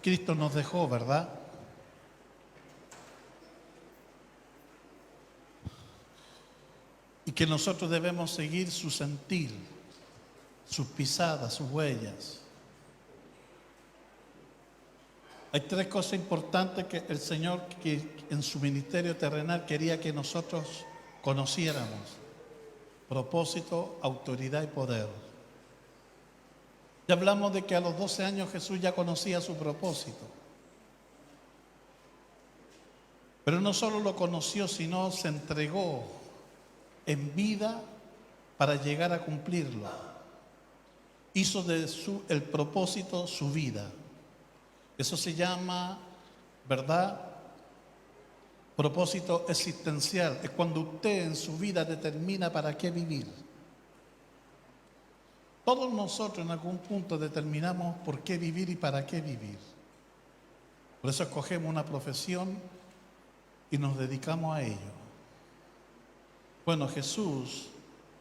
Cristo nos dejó, ¿verdad? Y que nosotros debemos seguir su sentir, sus pisadas, sus huellas. Hay tres cosas importantes que el Señor, que en su ministerio terrenal quería que nosotros conociéramos: propósito, autoridad y poder. Ya hablamos de que a los 12 años Jesús ya conocía su propósito. Pero no solo lo conoció, sino se entregó en vida para llegar a cumplirlo. Hizo de el propósito su vida. Eso se llama, ¿verdad?, propósito existencial. Es cuando usted en su vida determina para qué vivir. Todos nosotros en algún punto determinamos por qué vivir y para qué vivir. Por eso escogemos una profesión y nos dedicamos a ello. Bueno, Jesús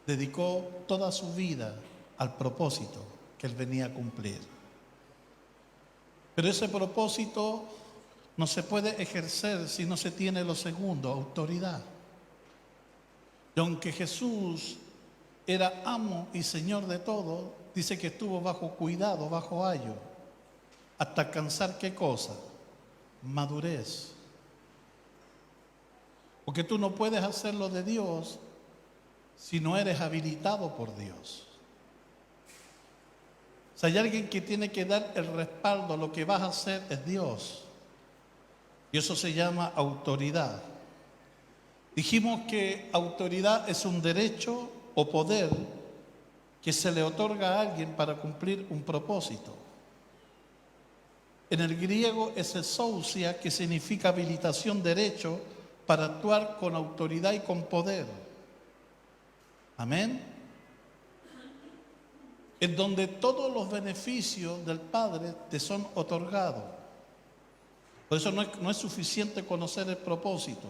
dedicó toda su vida al propósito que Él venía a cumplir. Pero ese propósito no se puede ejercer si no se tiene lo segundo, autoridad. Y aunque Jesús era amo y Señor de todo, dice que estuvo bajo cuidado, bajo ayo, hasta alcanzar ¿qué cosa? Madurez. Porque tú no puedes hacerlo de Dios si no eres habilitado por Dios. Si hay alguien que tiene que dar el respaldo a lo que vas a hacer, es Dios. Y eso se llama autoridad. Dijimos que autoridad es un derecho o poder que se le otorga a alguien para cumplir un propósito. En el griego es exousia, que significa habilitación, derecho para actuar con autoridad y con poder. Amén. En donde todos los beneficios del Padre te son otorgados. Por eso no es suficiente conocer el propósito.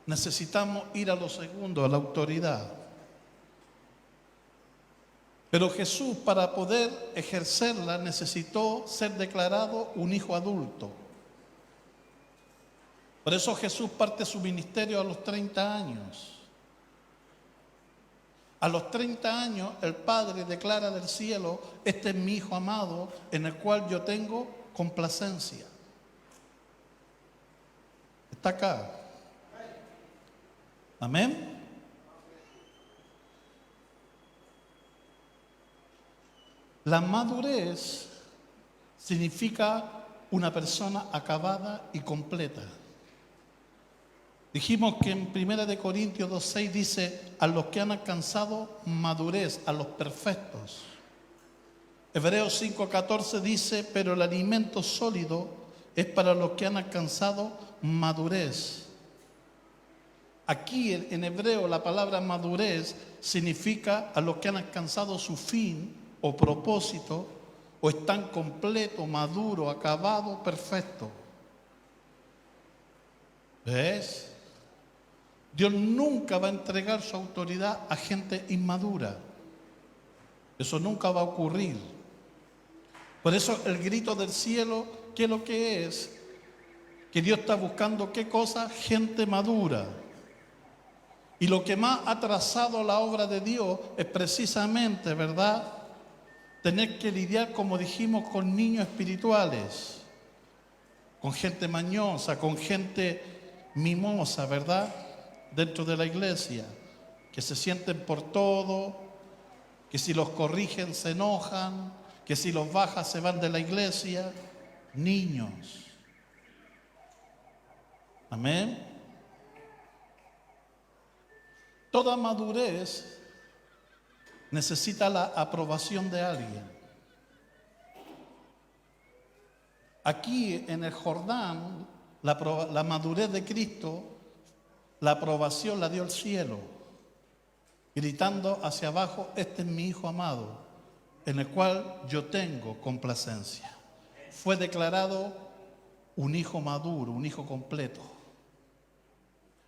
Necesitamos ir a lo segundo, a la autoridad. Pero Jesús, para poder ejercerla, necesitó ser declarado un hijo adulto. Por eso Jesús parte su ministerio a los 30 años. A los 30 años el Padre declara del cielo: este es mi Hijo amado, en el cual yo tengo complacencia. Está acá. Amén. La madurez significa una persona acabada y completa. Dijimos que en 1 Corintios 2:6 dice: a los que han alcanzado madurez, a los perfectos. Hebreos 5:14 dice: pero el alimento sólido es para los que han alcanzado madurez. Aquí en hebreo la palabra madurez significa a los que han alcanzado su fin o propósito, o están completo, maduro, acabado, perfecto. ¿Ves? Dios nunca va a entregar su autoridad a gente inmadura. Eso nunca va a ocurrir. Por eso el grito del cielo, ¿qué es lo que es? Que Dios está buscando ¿qué cosa? Gente madura. Y lo que más ha trazado la obra de Dios es precisamente, ¿verdad?, tener que lidiar, como dijimos, con niños espirituales, con gente mañosa, con gente mimosa, ¿verdad?, dentro de la iglesia, que se sienten por todo, que si los corrigen se enojan, que si los bajas se van de la iglesia. Niños. Amén. Toda madurez necesita la aprobación de alguien. Aquí en el Jordán, la madurez de Cristo, la aprobación la dio el cielo, gritando hacia abajo: este es mi Hijo amado, en el cual yo tengo complacencia. Fue declarado un hijo maduro, un hijo completo.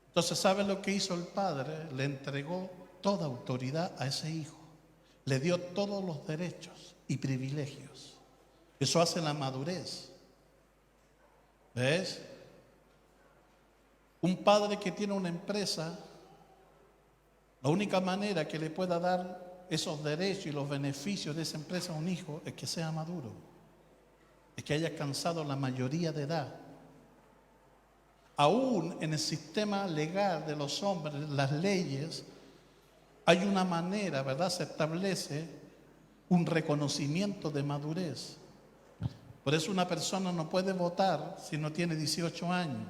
Entonces, ¿sabe lo que hizo el Padre? Le entregó toda autoridad a ese hijo. Le dio todos los derechos y privilegios. Eso hace la madurez. ¿Ves? Un padre que tiene una empresa, la única manera que le pueda dar esos derechos y los beneficios de esa empresa a un hijo es que sea maduro, es que haya alcanzado la mayoría de edad. Aún en el sistema legal de los hombres, las leyes, hay una manera, ¿verdad? Se establece un reconocimiento de madurez. Por eso una persona no puede votar si no tiene 18 años,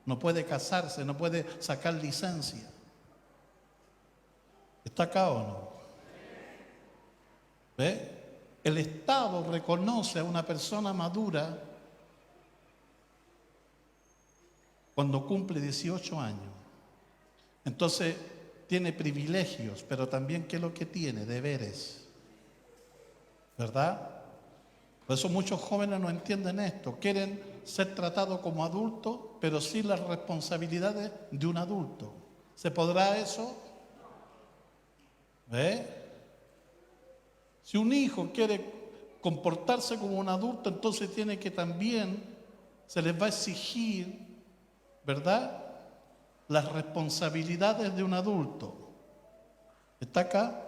no puede casarse, no puede sacar licencia. ¿Está acá o no? ¿Ve? El Estado reconoce a una persona madura cuando cumple 18 años. Entonces tiene privilegios, pero también ¿qué es lo que tiene? Deberes. ¿Verdad? Por eso muchos jóvenes no entienden esto. Quieren ser tratados como adultos, pero sin las responsabilidades de un adulto. ¿Se podrá eso? ¿Ve? Si un hijo quiere comportarse como un adulto, entonces tiene que también, se les va a exigir, ¿verdad?, las responsabilidades de un adulto. ¿Está acá?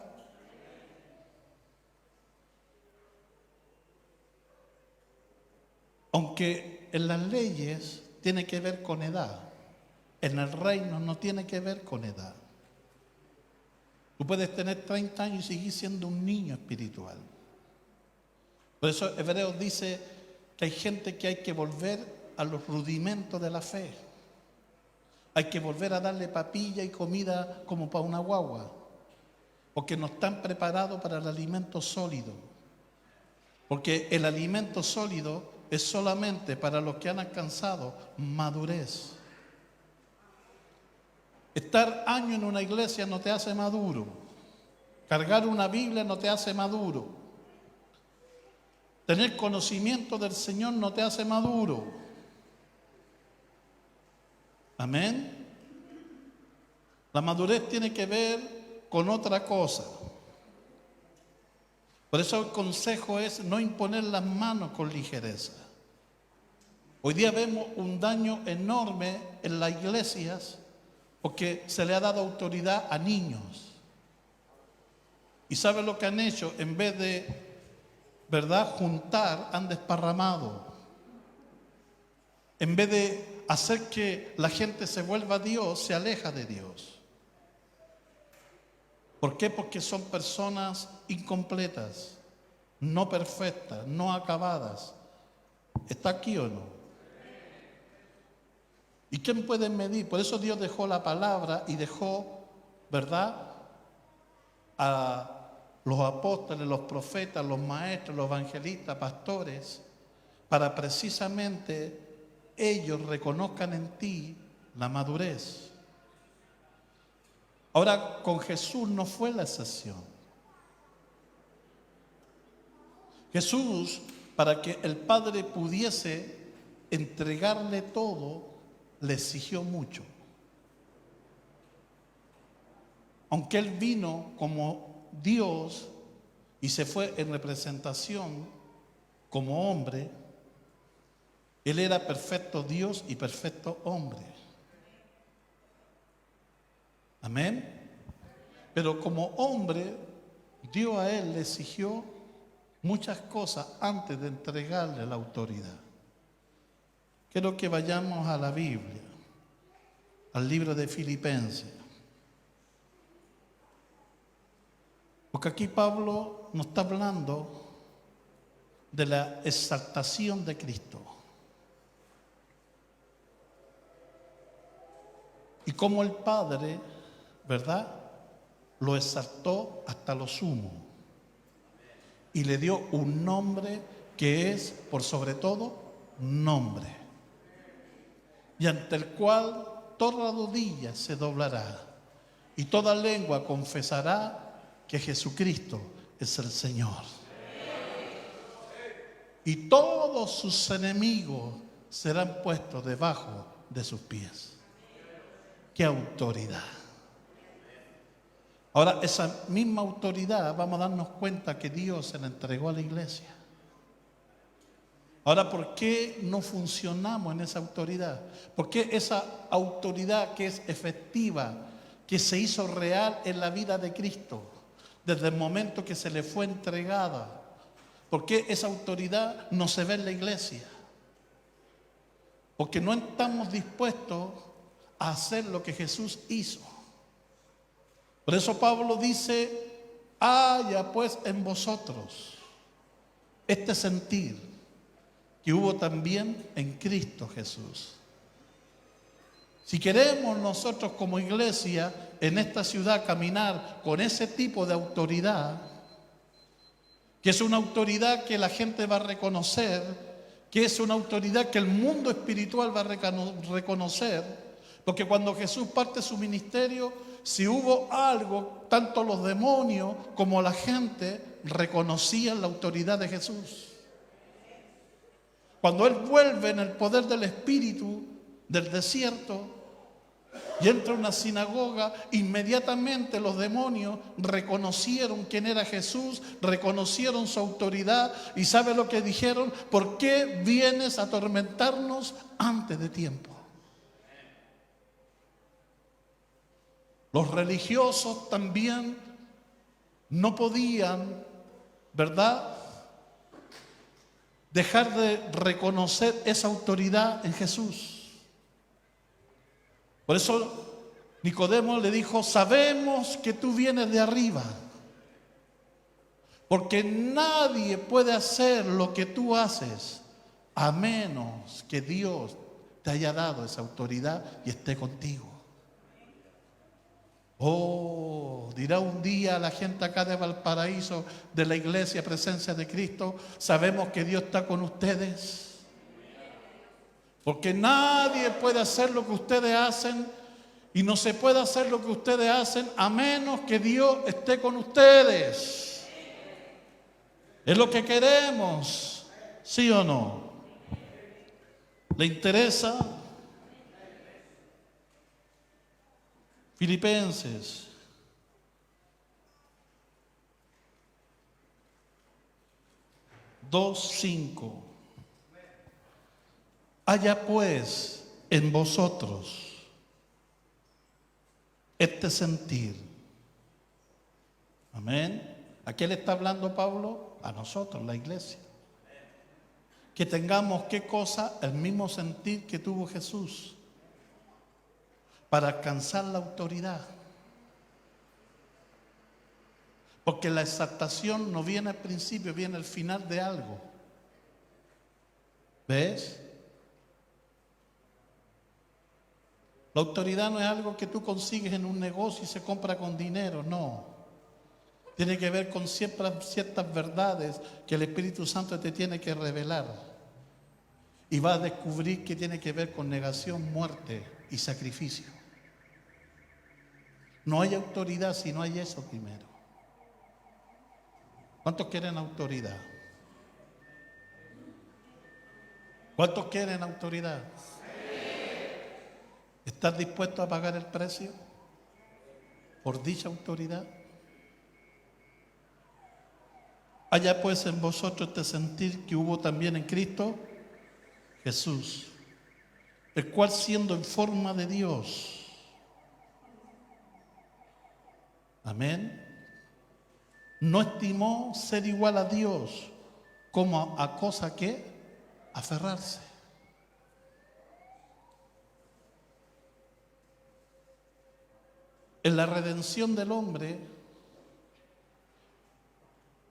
Aunque en las leyes tiene que ver con edad, en el reino no tiene que ver con edad. Tú puedes tener 30 años y seguir siendo un niño espiritual. Por eso Hebreos dice que hay gente que hay que volver a los rudimentos de la fe. Hay que volver a darle papilla y comida como para una guagua, porque no están preparados para el alimento sólido. Porque el alimento sólido es solamente para los que han alcanzado madurez. Estar años en una iglesia no te hace maduro. Cargar una Biblia no te hace maduro. Tener conocimiento del Señor no te hace maduro. Amén. La madurez tiene que ver con otra cosa. Por eso el consejo es no imponer las manos con ligereza. Hoy día vemos un daño enorme en las iglesias porque se le ha dado autoridad a niños. ¿Y sabe lo que han hecho? En vez de, ¿verdad?, juntar, han desparramado. En vez de hacer que la gente se vuelva a Dios, se aleja de Dios. ¿Por qué? Porque son personas incompletas, no perfectas, no acabadas. ¿Está aquí o no? ¿Y quién puede medir? Por eso Dios dejó la palabra y dejó, ¿verdad?, a los apóstoles, los profetas, los maestros, los evangelistas, pastores, para precisamente ellos reconozcan en ti la madurez. Ahora, con Jesús no fue la excepción. Jesús, para que el Padre pudiese entregarle todo, le exigió mucho. Aunque Él vino como Dios y se fue en representación como hombre, Él era perfecto Dios y perfecto hombre. Amén. Pero como hombre, Dios a Él le exigió muchas cosas antes de entregarle la autoridad. Quiero que vayamos a la Biblia, al libro de Filipenses. Porque aquí Pablo nos está hablando de la exaltación de Cristo. Y cómo el Padre, ¿verdad?, lo exaltó hasta lo sumo. Y le dio un nombre que es, por sobre todo, nombre. Y ante el cual toda rodilla se doblará y toda lengua confesará que Jesucristo es el Señor. Y todos sus enemigos serán puestos debajo de sus pies. ¡Qué autoridad! Ahora, esa misma autoridad vamos a darnos cuenta que Dios se la entregó a la iglesia. Ahora, ¿por qué no funcionamos en esa autoridad? ¿Por qué esa autoridad que es efectiva, que se hizo real en la vida de Cristo, desde el momento que se le fue entregada, por qué esa autoridad no se ve en la iglesia? Porque no estamos dispuestos a hacer lo que Jesús hizo. Por eso Pablo dice, haya pues en vosotros este sentir que hubo también en Cristo Jesús. Si queremos nosotros como iglesia en esta ciudad caminar con ese tipo de autoridad, que es una autoridad que la gente va a reconocer, que es una autoridad que el mundo espiritual va a reconocer, porque cuando Jesús parte su ministerio, si hubo algo, tanto los demonios como la gente reconocían la autoridad de Jesús. Cuando Él vuelve en el poder del Espíritu del desierto y entra a una sinagoga, inmediatamente los demonios reconocieron quién era Jesús, reconocieron su autoridad y ¿sabe lo que dijeron? ¿Por qué vienes a atormentarnos antes de tiempo? Los religiosos también no podían, ¿verdad?, dejar de reconocer esa autoridad en Jesús. Por eso Nicodemo le dijo, sabemos que tú vienes de arriba, porque nadie puede hacer lo que tú haces a menos que Dios te haya dado esa autoridad y esté contigo. Oh, dirá un día la gente acá de Valparaíso, de la iglesia Presencia de Cristo, sabemos que Dios está con ustedes. Porque nadie puede hacer lo que ustedes hacen y no se puede hacer lo que ustedes hacen a menos que Dios esté con ustedes. Es lo que queremos, ¿sí o no? ¿Le interesa? Filipenses 2:5. Haya pues en vosotros este sentir. Amén. ¿A qué le está hablando Pablo? A nosotros, la iglesia. Que tengamos, ¿qué cosa? El mismo sentir que tuvo Jesús para alcanzar la autoridad. Porque la exaltación no viene al principio, viene al final de algo. ¿Ves? La autoridad no es algo que tú consigues en un negocio y se compra con dinero, no. Tiene que ver con ciertas verdades que el Espíritu Santo te tiene que revelar. Y vas a descubrir que tiene que ver con negación, muerte y sacrificio. No hay autoridad si no hay eso primero. ¿Cuántos quieren autoridad? ¿Cuántos quieren autoridad? ¿Estás dispuesto a pagar el precio por dicha autoridad? Haya pues en vosotros este sentir que hubo también en Cristo Jesús, el cual siendo en forma de Dios, amén, no estimó ser igual a Dios como a cosa que aferrarse. En la redención del hombre,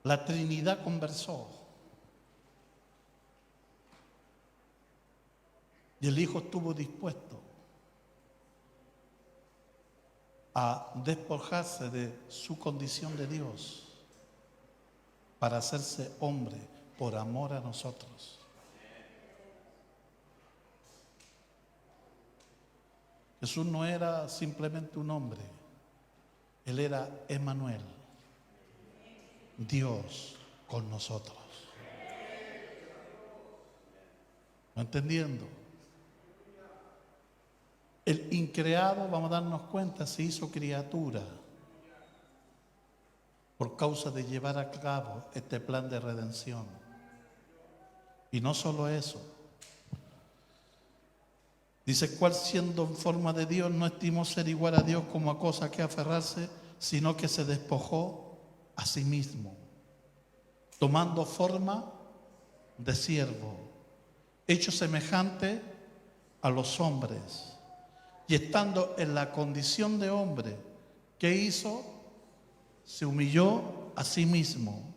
la Trinidad conversó. Y el Hijo estuvo dispuesto a despojarse de su condición de Dios para hacerse hombre por amor a nosotros. Jesús no era simplemente un hombre, Él era Emmanuel, Dios con nosotros. ¿No entendiendo? El increado, vamos a darnos cuenta, se hizo criatura por causa de llevar a cabo este plan de redención. Y no solo eso. Dice, cual siendo en forma de Dios no estimó ser igual a Dios como a cosa que aferrarse, sino que se despojó a sí mismo, tomando forma de siervo, hecho semejante a los hombres, y estando en la condición de hombre, ¿qué hizo? Se humilló a sí mismo,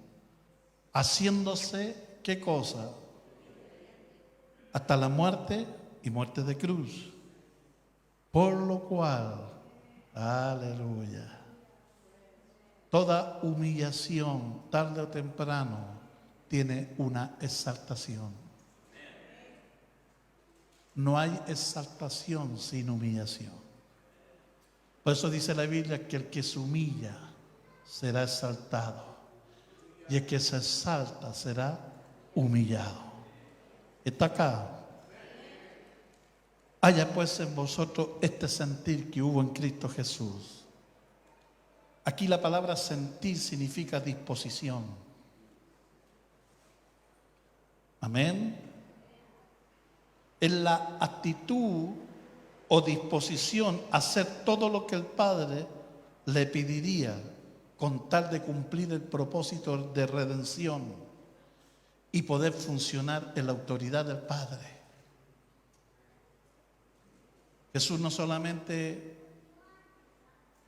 haciéndose, ¿qué cosa? Hasta la muerte y muerte de cruz. Por lo cual, aleluya, toda humillación, tarde o temprano, tiene una exaltación. No hay exaltación sin humillación. Por eso dice la Biblia que el que se humilla será exaltado y el que se exalta será humillado. ¿Está acá? Haya pues en vosotros este sentir que hubo en Cristo Jesús. Aquí la palabra sentir significa disposición. Amén. Es la actitud o disposición a hacer todo lo que el Padre le pediría con tal de cumplir el propósito de redención y poder funcionar en la autoridad del Padre. Jesús no solamente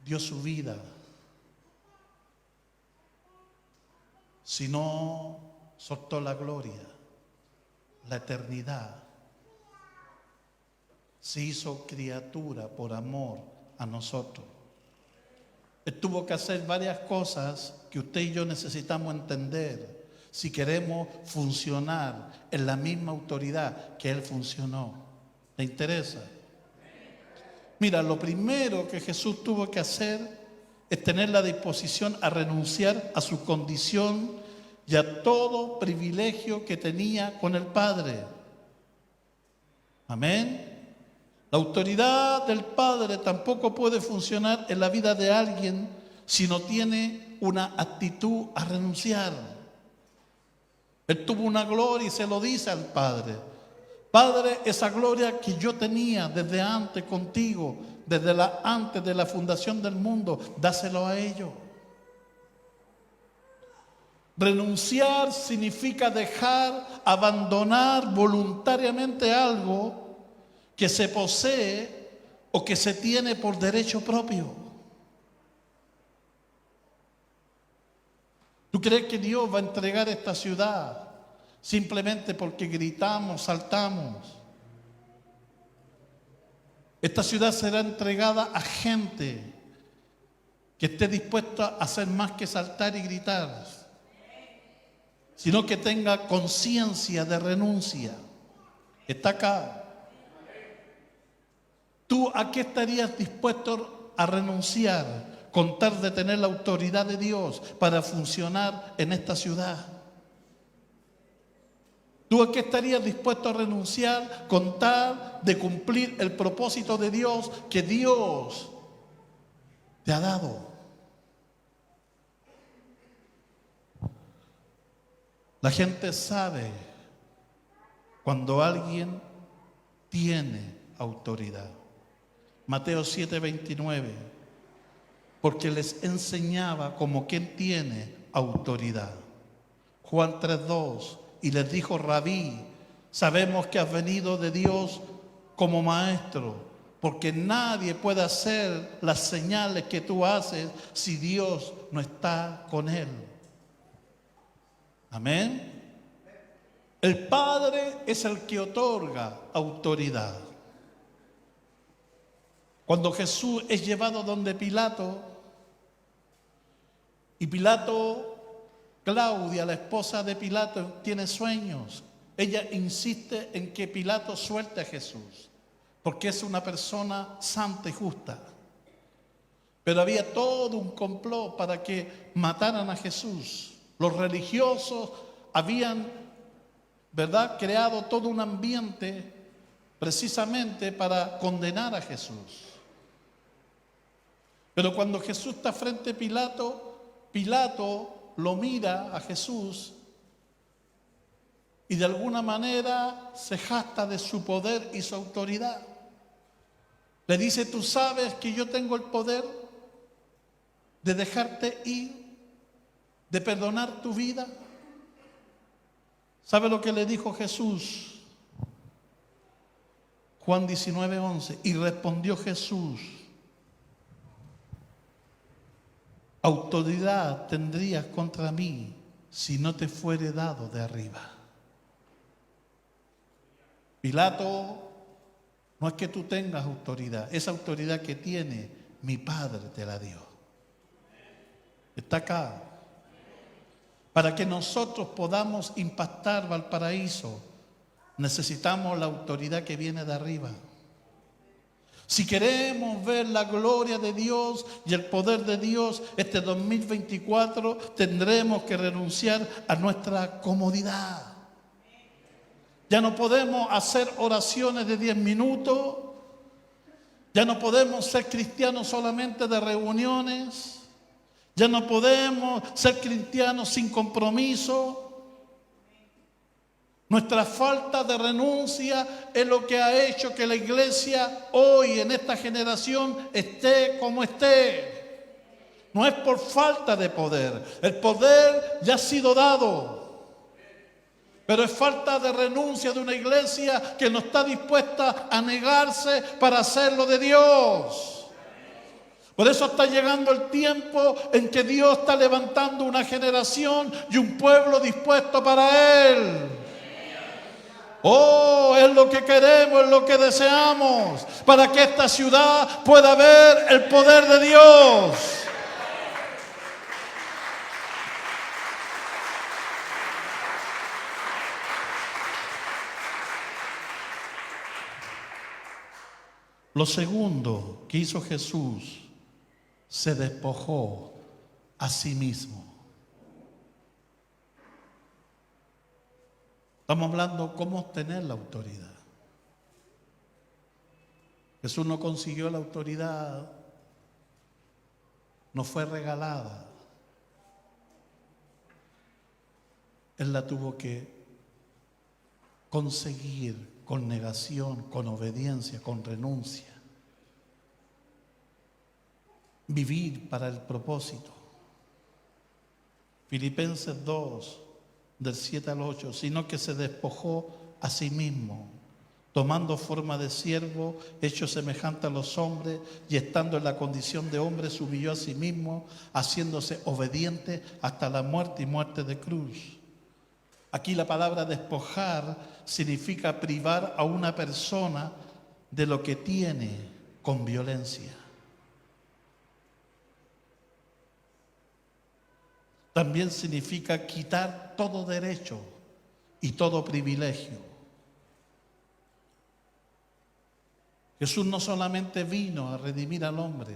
dio su vida, sino soltó la gloria, la eternidad. Se hizo criatura por amor a nosotros. Él tuvo que hacer varias cosas que usted y yo necesitamos entender si queremos funcionar en la misma autoridad que Él funcionó. ¿Le interesa? Mira, lo primero que Jesús tuvo que hacer es tener la disposición a renunciar a su condición y a todo privilegio que tenía con el Padre. Amén. La autoridad del Padre tampoco puede funcionar en la vida de alguien si no tiene una actitud a renunciar. Él tuvo una gloria y se lo dice al Padre. Padre, esa gloria que yo tenía desde antes contigo, desde antes de la fundación del mundo, dáselo a ellos. Renunciar significa dejar, abandonar voluntariamente algo que se posee o que se tiene por derecho propio. ¿Tú crees que Dios va a entregar esta ciudad simplemente porque gritamos, saltamos? Esta ciudad será entregada a gente que esté dispuesta a hacer más que saltar y gritar, sino que tenga conciencia de renuncia. Está acá. ¿Tú a qué estarías dispuesto a renunciar con tal de tener la autoridad de Dios para funcionar en esta ciudad? ¿Tú a qué estarías dispuesto a renunciar con tal de cumplir el propósito de Dios que Dios te ha dado? La gente sabe cuando alguien tiene autoridad. Mateo 7:29, porque les enseñaba como quien tiene autoridad. Juan 3:2, y les dijo: Rabí, sabemos que has venido de Dios como maestro, porque nadie puede hacer las señales que tú haces si Dios no está con él. Amén. El Padre es el que otorga autoridad. Cuando Jesús es llevado donde Pilato, y Claudia, la esposa de Pilato, tiene sueños, ella insiste en que Pilato suelte a Jesús, porque es una persona santa y justa. Pero había todo un complot para que mataran a Jesús. Los religiosos habían, ¿verdad?, creado todo un ambiente precisamente para condenar a Jesús. Pero cuando Jesús está frente a Pilato, Pilato lo mira a Jesús y de alguna manera se jacta de su poder y su autoridad. Le dice, ¿tú sabes que yo tengo el poder de dejarte ir, de perdonar tu vida? ¿Sabe lo que le dijo Jesús? Juan 19:11. Y respondió Jesús, autoridad tendrías contra mí si no te fuere dado de arriba. Pilato, no es que tú tengas autoridad, esa autoridad que tiene mi Padre te la dio. Está acá. Para que nosotros podamos impactar Valparaíso, necesitamos la autoridad que viene de arriba. Si queremos ver la gloria de Dios y el poder de Dios este 2024, tendremos que renunciar a nuestra comodidad. Ya no podemos hacer oraciones de 10 minutos. Ya no podemos ser cristianos solamente de reuniones. Ya no podemos ser cristianos sin compromiso. Nuestra falta de renuncia es lo que ha hecho que la iglesia hoy en esta generación esté como esté. No es por falta de poder. El poder ya ha sido dado. Pero es falta de renuncia de una iglesia que no está dispuesta a negarse para hacerlo de Dios. Por eso está llegando el tiempo en que Dios está levantando una generación y un pueblo dispuesto para Él. Oh, es lo que queremos, es lo que deseamos, para que esta ciudad pueda ver el poder de Dios. Lo segundo que hizo Jesús, se despojó a sí mismo. Estamos hablando cómo obtener la autoridad. Jesús no consiguió la autoridad, no fue regalada. Él la tuvo que conseguir con negación, con obediencia, con renuncia. Vivir para el propósito. Filipenses 2, del 7 al 8, sino que se despojó a sí mismo, tomando forma de siervo, hecho semejante a los hombres, y estando en la condición de hombre, se humilló a sí mismo, haciéndose obediente hasta la muerte y muerte de cruz. Aquí la palabra despojar significa privar a una persona de lo que tiene con violencia. También significa quitar todo derecho y todo privilegio. Jesús no solamente vino a redimir al hombre,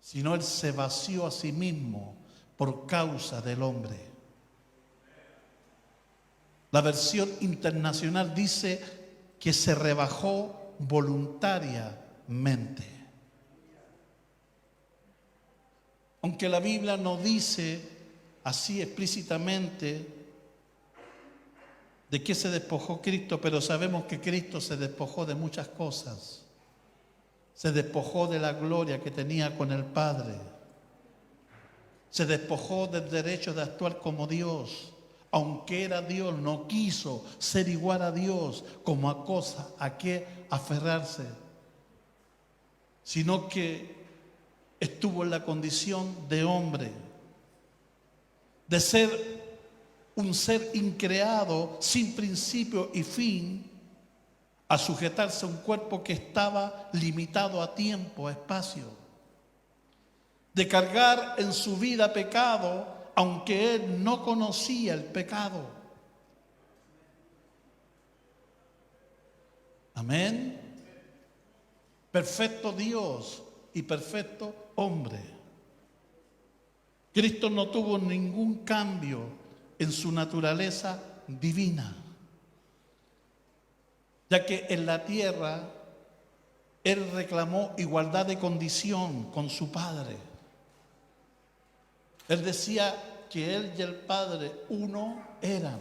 sino Él se vació a sí mismo por causa del hombre. La versión internacional dice que se rebajó voluntariamente. Aunque la Biblia no dice así explícitamente de qué se despojó Cristo, pero sabemos que Cristo se despojó de muchas cosas. Se despojó de la gloria que tenía con el Padre. Se despojó del derecho de actuar como Dios. Aunque era Dios, no quiso ser igual a Dios como a cosa a que aferrarse, sino que estuvo en la condición de hombre, de ser un ser increado, sin principio y fin, a sujetarse a un cuerpo que estaba limitado a tiempo, a espacio, de cargar en su vida pecado, aunque Él no conocía el pecado. Amén. Perfecto Dios y perfecto hombre. Cristo no tuvo ningún cambio en su naturaleza divina, ya que en la tierra Él reclamó igualdad de condición con su Padre. Él decía que Él y el Padre uno eran.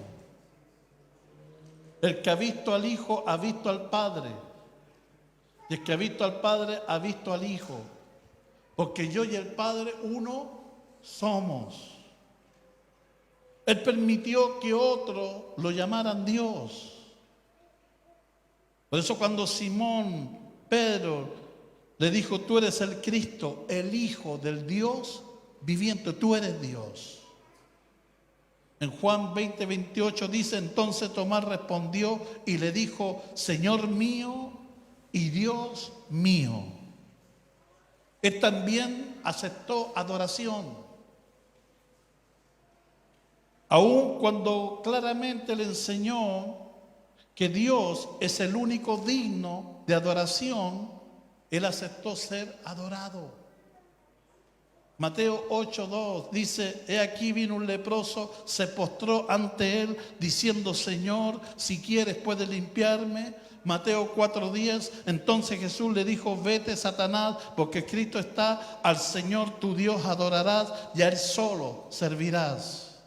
El que ha visto al Hijo ha visto al Padre. Y el que ha visto al Padre ha visto al Hijo. Porque yo y el Padre uno somos. Él permitió que otros lo llamaran Dios. Por eso cuando Simón Pedro le dijo, tú eres el Cristo, el Hijo del Dios viviente, tú eres Dios. En Juan 20:28 dice, entonces Tomás respondió y le dijo, Señor mío y Dios mío. Él también aceptó adoración. Aun cuando claramente le enseñó que Dios es el único digno de adoración, él aceptó ser adorado. Mateo 8:2 dice, he aquí vino un leproso, se postró ante él diciendo, Señor, si quieres puedes limpiarme. Mateo 4:10, entonces Jesús le dijo, vete Satanás, porque escrito está, al Señor tu Dios adorarás y a Él solo servirás.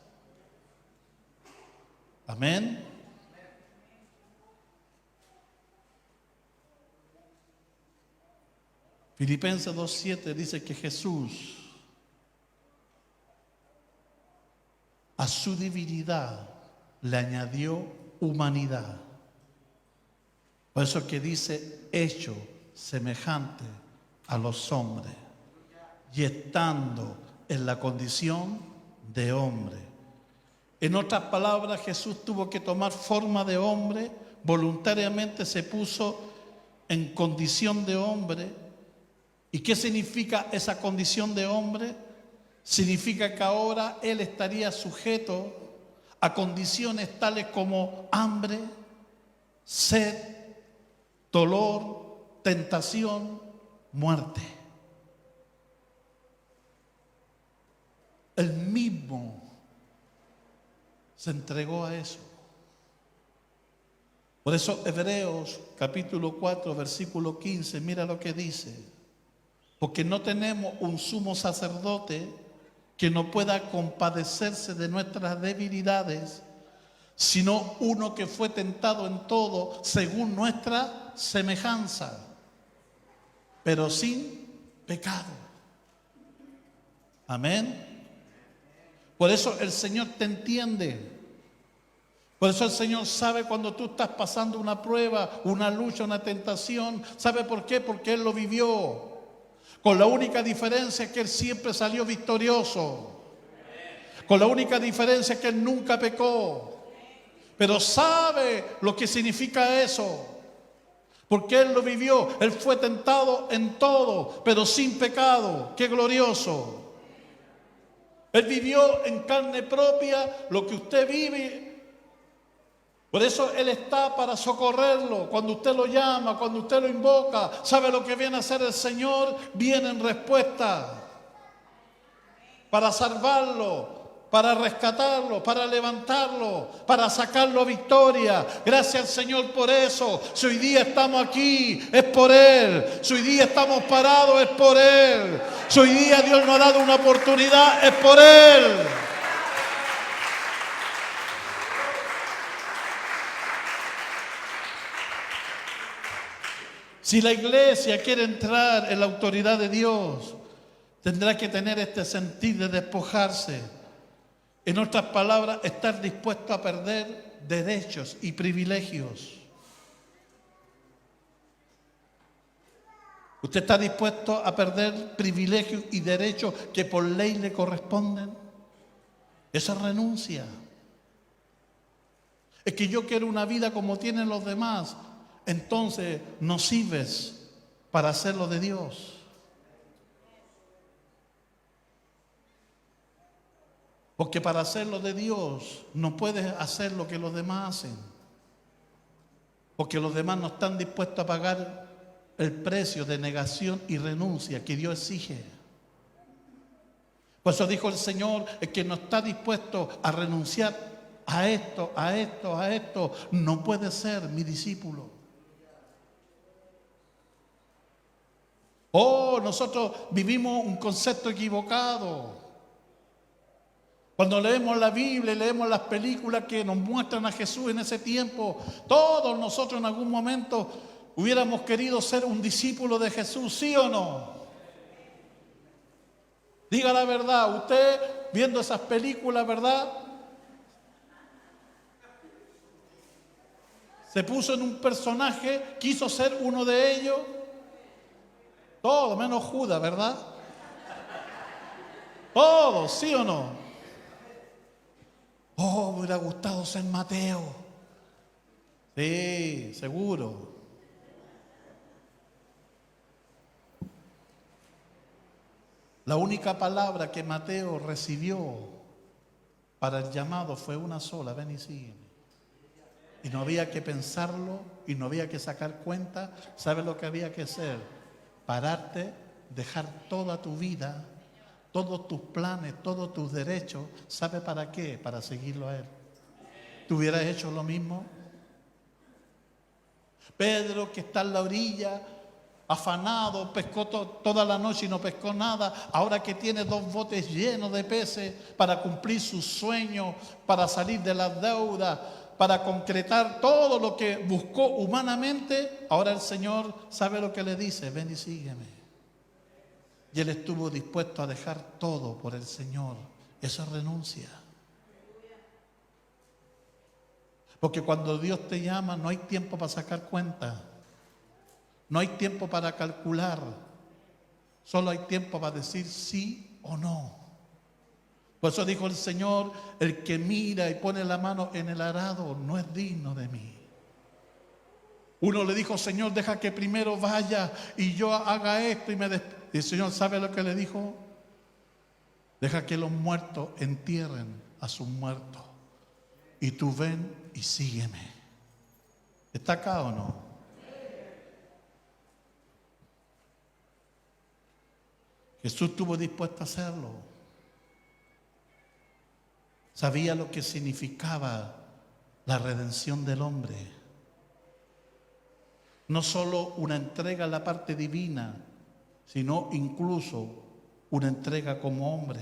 Amén. Filipenses 2:7 dice que Jesús a su divinidad le añadió humanidad. Por eso que dice, hecho semejante a los hombres y estando en la condición de hombre. En otras palabras, Jesús tuvo que tomar forma de hombre, voluntariamente se puso en condición de hombre. ¿Y qué significa esa condición de hombre? Significa que ahora Él estaría sujeto a condiciones tales como hambre, sed, dolor, tentación, muerte. Él mismo se entregó a eso. Por eso Hebreos capítulo 4 versículo 15, mira lo que dice. Porque no tenemos un sumo sacerdote que no pueda compadecerse de nuestras debilidades, sino uno que fue tentado en todo según nuestra semejanza, pero sin pecado. Amén. Por eso el Señor te entiende. Por eso el Señor sabe cuando tú estás pasando una prueba, una lucha, una tentación. ¿Sabe por qué? Porque Él lo vivió. Con la única diferencia que Él siempre salió victorioso. Con la única diferencia que Él nunca pecó. Pero sabe lo que significa eso. Porque Él lo vivió. Él fue tentado en todo, pero sin pecado. ¡Qué glorioso! Él vivió en carne propia lo que usted vive. Por eso Él está para socorrerlo. Cuando usted lo llama, cuando usted lo invoca, ¿sabe lo que viene a hacer el Señor? Viene en respuesta para salvarlo, para rescatarlo, para levantarlo, para sacarlo a victoria. Gracias al Señor por eso. Si hoy día estamos aquí, es por Él. Si hoy día estamos parados, es por Él. Si hoy día Dios nos ha dado una oportunidad, es por Él. Si la iglesia quiere entrar en la autoridad de Dios, tendrá que tener este sentir de despojarse. En otras palabras, estar dispuesto a perder derechos y privilegios. ¿Usted está dispuesto a perder privilegios y derechos que por ley le corresponden? Esa es renuncia. Es que yo quiero una vida como tienen los demás. Entonces no sirves para hacer lo de Dios. Porque para hacer lo de Dios no puedes hacer lo que los demás hacen. Porque los demás no están dispuestos a pagar el precio de negación y renuncia que Dios exige. Por eso dijo el Señor, el que no está dispuesto a renunciar a esto, no puede ser mi discípulo. Oh, nosotros vivimos un concepto equivocado. Cuando leemos la Biblia y leemos las películas que nos muestran a Jesús en ese tiempo, todos nosotros en algún momento hubiéramos querido ser un discípulo de Jesús, ¿sí o no? Diga la verdad, usted viendo esas películas, ¿verdad? Se puso en un personaje, quiso ser uno de ellos. Todo, menos Judas, ¿verdad? Todos, ¿sí o no? Oh, me hubiera gustado ser Mateo. Sí, seguro. La única palabra que Mateo recibió para el llamado fue una sola: ven y sígueme. Y no había que pensarlo y no había que sacar cuenta. ¿Sabes lo que había que hacer? Pararte, dejar toda tu vida, todos tus planes, todos tus derechos. ¿Sabe para qué? Para seguirlo a Él. ¿Tú hubieras hecho lo mismo? Pedro, que está en la orilla, afanado, pescó toda la noche y no pescó nada. Ahora que tiene 2 botes llenos de peces para cumplir sus sueños, para salir de las deudas, para concretar todo lo que buscó humanamente, ahora el Señor sabe lo que le dice: ven y sígueme. Y él estuvo dispuesto a dejar todo por el Señor. Eso es renuncia. Porque cuando Dios te llama no hay tiempo para sacar cuentas. No hay tiempo para calcular. Solo hay tiempo para decir sí o no. Por eso dijo el Señor: el que mira y pone la mano en el arado no es digno de mí. Uno le dijo: Señor, deja que primero vaya y yo haga esto y y el Señor, ¿sabe lo que le dijo? Deja que los muertos entierren a sus muertos y tú ven y sígueme. ¿Está acá o no? Jesús estuvo dispuesto a hacerlo. Sabía lo que significaba la redención del hombre. No solo una entrega a la parte divina, sino incluso una entrega como hombre.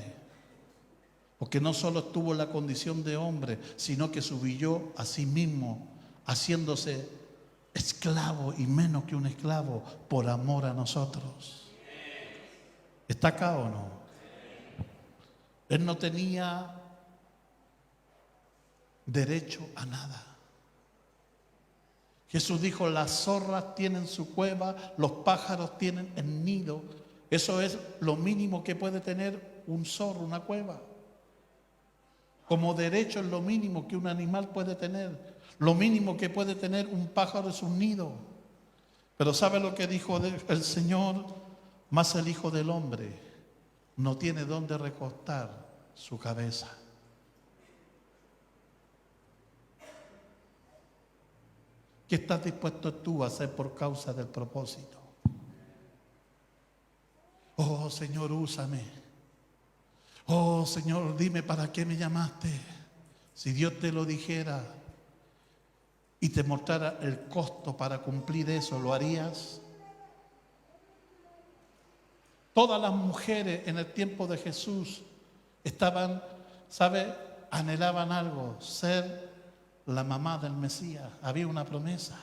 Porque no solo estuvo en la condición de hombre, sino que se humilló a sí mismo, haciéndose esclavo y menos que un esclavo por amor a nosotros. ¿Está acá o no? Él no tenía derecho a nada. Jesús dijo: las zorras tienen su cueva, los pájaros tienen el nido. Eso es lo mínimo que puede tener un zorro, una cueva. Como derecho es lo mínimo que un animal puede tener. Lo mínimo que puede tener un pájaro es un nido. Pero ¿sabe lo que dijo el Señor? Más el Hijo del Hombre no tiene dónde recostar su cabeza. ¿Qué estás dispuesto tú a hacer por causa del propósito? Oh, Señor, úsame. Oh, Señor, dime para qué me llamaste. Si Dios te lo dijera y te mostrara el costo para cumplir eso, ¿lo harías? Todas las mujeres en el tiempo de Jesús estaban, ¿sabe? Anhelaban algo: ser la mamá del Mesías. Había una promesa.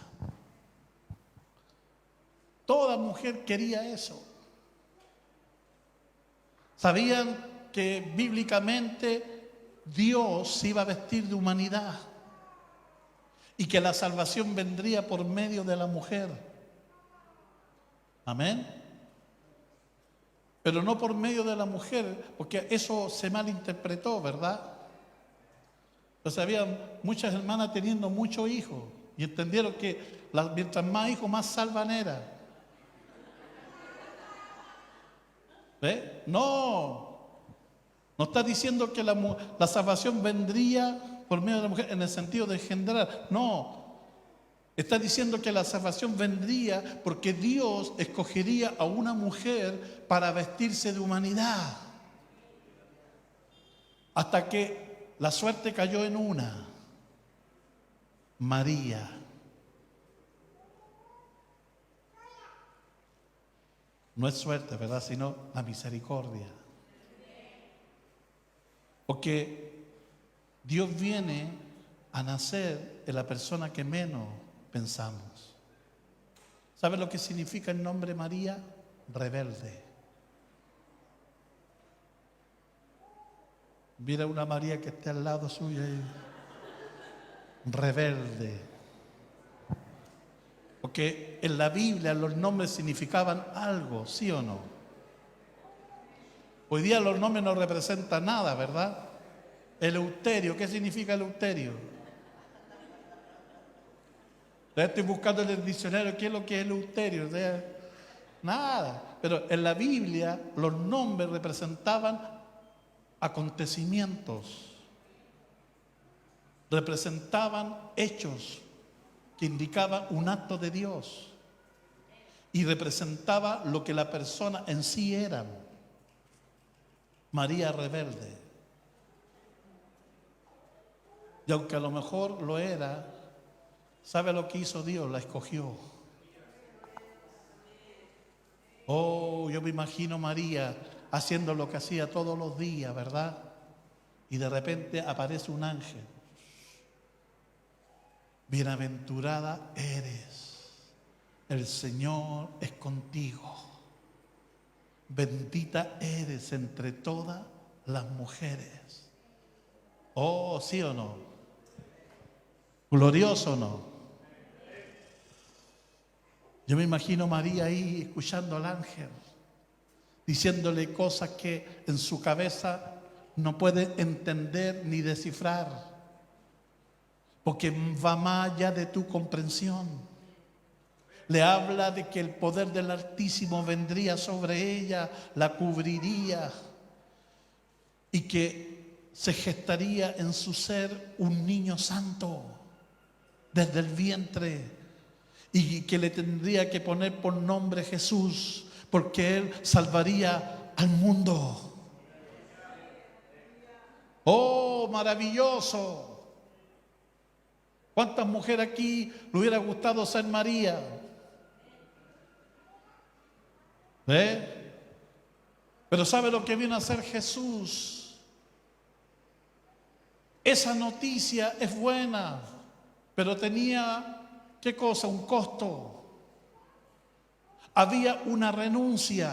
Toda mujer quería eso. Sabían que bíblicamente Dios se iba a vestir de humanidad y que la salvación vendría por medio de la mujer. Amén. Pero no por medio de la mujer, porque eso se malinterpretó, ¿verdad? Entonces había muchas hermanas teniendo muchos hijos y entendieron que mientras más hijos, más salvan era. ¿Ve? No está diciendo que la salvación vendría por medio de la mujer en el sentido de engendrar. No, está diciendo que la salvación vendría porque Dios escogería a una mujer para vestirse de humanidad. Hasta que la suerte cayó en una, María. No es suerte, ¿verdad? Sino la misericordia. Porque Dios viene a nacer en la persona que menos pensamos. ¿Sabe lo que significa el nombre María? Rebelde. Mira una María que esté al lado suyo y rebelde. Porque en la Biblia los nombres significaban algo, ¿sí o no? Hoy día los nombres no representan nada, ¿verdad? Eleuterio, ¿qué significa Eleuterio? Estoy buscando en el diccionario qué es lo que es Eleuterio. O sea, nada. Pero en la Biblia los nombres representaban acontecimientos, representaban hechos que indicaban un acto de Dios y representaba lo que la persona en sí era. María rebelde. Y aunque a lo mejor lo era, ¿sabe lo que hizo Dios? La escogió. Oh, yo me imagino María haciendo lo que hacía todos los días, ¿verdad? Y de repente aparece un ángel. Bienaventurada eres, el Señor es contigo. Bendita eres entre todas las mujeres. Oh, ¿sí o no? ¿Glorioso o no? Yo me imagino a María ahí escuchando al ángel, diciéndole cosas que en su cabeza no puede entender ni descifrar, porque va más allá de tu comprensión. Le habla de que el poder del Altísimo vendría sobre ella, la cubriría y que se gestaría en su ser un niño santo desde el vientre y que le tendría que poner por nombre Jesús, porque Él salvaría al mundo. ¡Oh, maravilloso! ¿Cuántas mujeres aquí le hubiera gustado ser María? Pero ¿sabe lo que viene a hacer Jesús? Esa noticia es buena, pero tenía, ¿qué cosa? Un costo. Había una renuncia.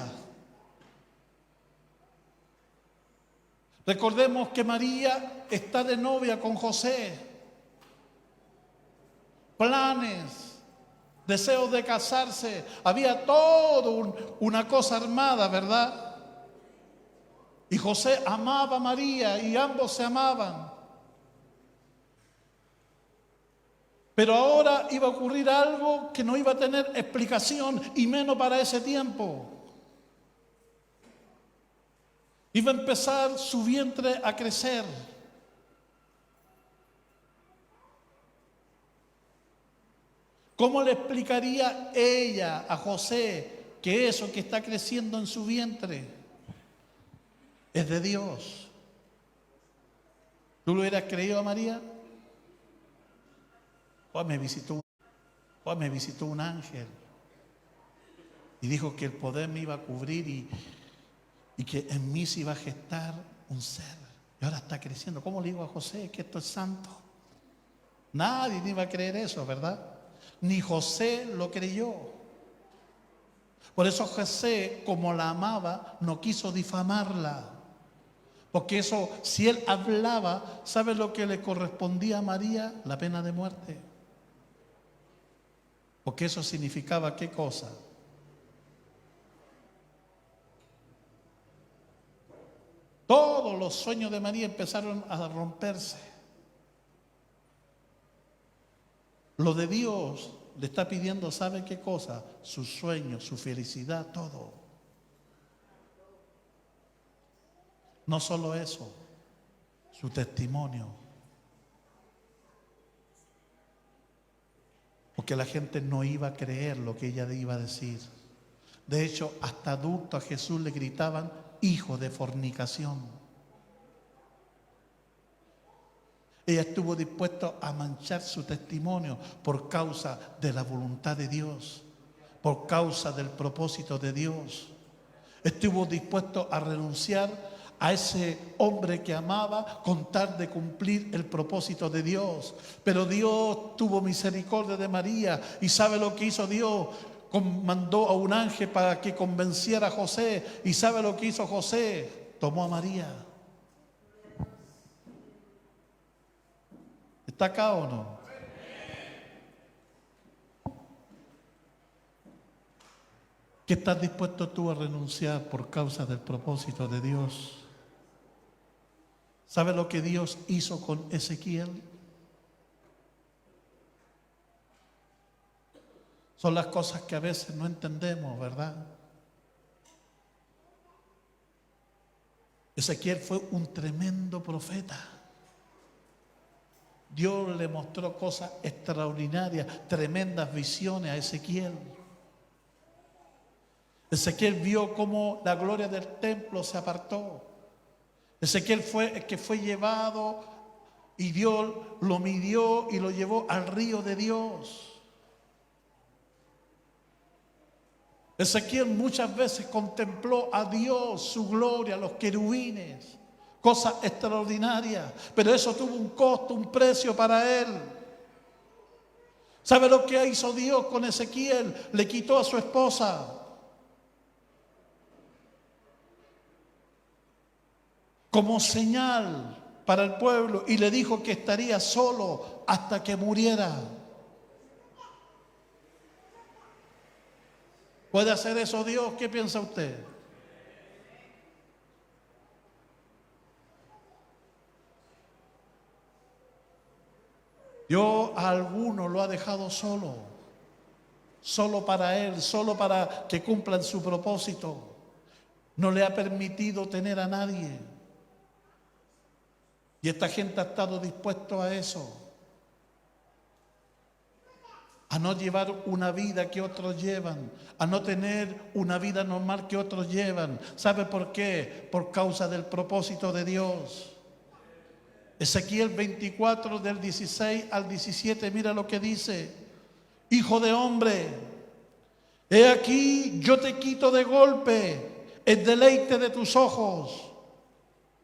Recordemos que María está de novia con José. Planes, deseos de casarse. Había todo una cosa armada, ¿verdad? Y José amaba a María y ambos se amaban. Pero ahora iba a ocurrir algo que no iba a tener explicación y menos para ese tiempo. Iba a empezar su vientre a crecer. ¿Cómo le explicaría ella a José que eso que está creciendo en su vientre es de Dios? ¿Tú lo hubieras creído a María? Hoy me visitó un ángel y dijo que el poder me iba a cubrir y que en mí se iba a gestar un ser. Y ahora está creciendo. ¿Cómo le digo a José que esto es santo? Nadie iba a creer eso, ¿verdad? Ni José lo creyó. Por eso José, como la amaba, no quiso difamarla. Porque eso, si él hablaba, ¿sabe lo que le correspondía a María? La pena de muerte. Porque eso significaba ¿qué cosa? Todos los sueños de María empezaron a romperse. Lo de Dios le está pidiendo, ¿sabe qué cosa? Sus sueños, su felicidad, todo. No solo eso, su testimonio. Porque la gente no iba a creer lo que ella iba a decir. De hecho, hasta adultos a Jesús le gritaban, hijo de fornicación. Ella estuvo dispuesta a manchar su testimonio por causa de la voluntad de Dios, por causa del propósito de Dios. Estuvo dispuesto a renunciar a ese hombre que amaba con tal de cumplir el propósito de Dios. Pero Dios tuvo misericordia de María. ¿Y sabe lo que hizo Dios? Mandó a un ángel para que convenciera a José. ¿Y sabe lo que hizo José? Tomó a María. ¿Está acá o no? ¿Qué estás dispuesto tú a renunciar por causa del propósito de Dios? ¿Sabe lo que Dios hizo con Ezequiel? Son las cosas que a veces no entendemos, ¿verdad? Ezequiel fue un tremendo profeta. Dios le mostró cosas extraordinarias, tremendas visiones a Ezequiel. Ezequiel vio cómo la gloria del templo se apartó. Ezequiel fue el que fue llevado y Dios lo midió y lo llevó al río de Dios. Ezequiel muchas veces contempló a Dios, su gloria, los querubines, cosas extraordinarias, pero eso tuvo un costo, un precio para él. ¿Sabe lo que hizo Dios con Ezequiel? Le quitó a su esposa. Como señal para el pueblo y le dijo que estaría solo hasta que muriera. ¿Puede hacer eso Dios? ¿Qué piensa usted? Dios a algunos lo ha dejado solo, solo para Él, solo para que cumplan su propósito. No le ha permitido tener a nadie. Y esta gente ha estado dispuesto a eso, a no llevar una vida que otros llevan, a no tener una vida normal que otros llevan. ¿Sabe por qué? Por causa del propósito de Dios. Ezequiel 24 del 16 al 17, mira lo que dice: Hijo de hombre, he aquí yo te quito de golpe el deleite de tus ojos.